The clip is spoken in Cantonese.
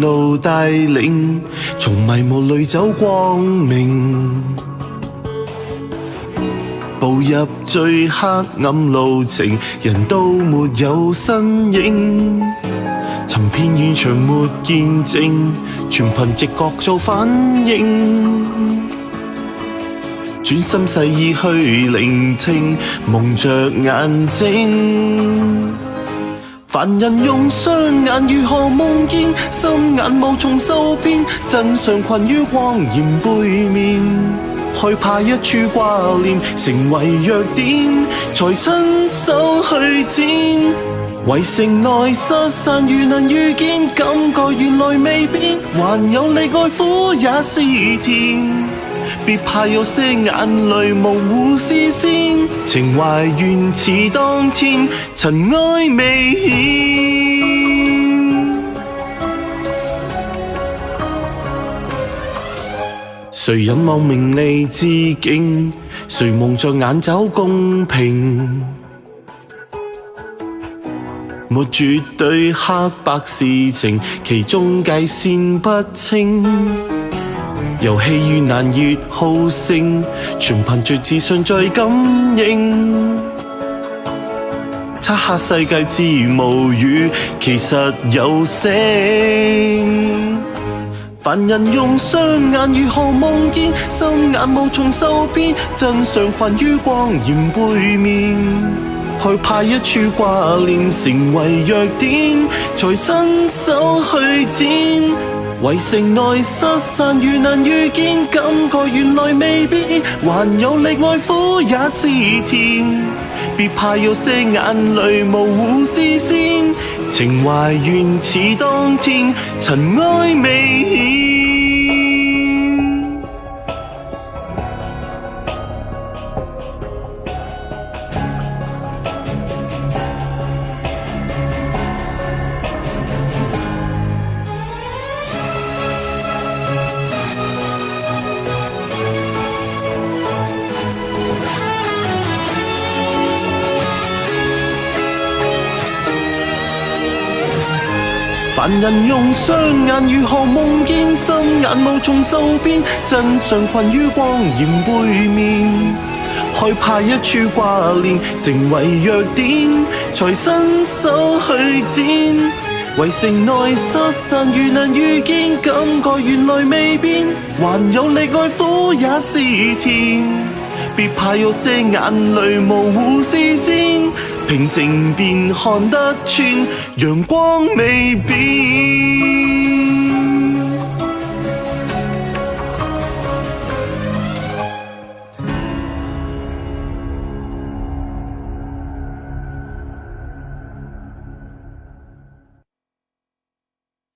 路帶領，從迷霧裏走光明。步入最黑暗路程，人都沒有身影，尋遍現場沒見證，全憑直覺做反應。專心細意去聆聽，蒙着眼睛。凡人用雙眼如何夢見，心眼無從受騙，真相困於光焰背面。害怕一處掛念成為弱點，才伸手去佔。圍城內失散如能遇見，感覺原來未變，還有你愛苦也是甜。別怕有些眼淚模糊視線，情懷原似當天，塵埃未顯。誰引望名利致敬？誰蒙着眼找公平？沒絕對黑白事情，其中界線不清。遊戲越難越好勝，全憑着自信再感應。漆黑世界之無語，其實有聲。凡人用雙眼如何夢見，心眼無從受騙，真相困於光焰背面。害怕一處掛念成為弱點，才伸手去佔。圍城內失散如能遇見，感覺原來未變，還有你愛苦也是甜。別怕有些眼淚模糊視線，情懷原似當天，塵埃未顯。凡人用雙眼如何夢見，心眼無從受騙，真相困於光焰背面。害怕一處掛念成為弱點，才伸手去佔。圍城內失散如能遇見，感覺原來未變，還有你愛苦也是甜。別怕有些眼淚模糊視線，平靜便看得穿，陽光未變。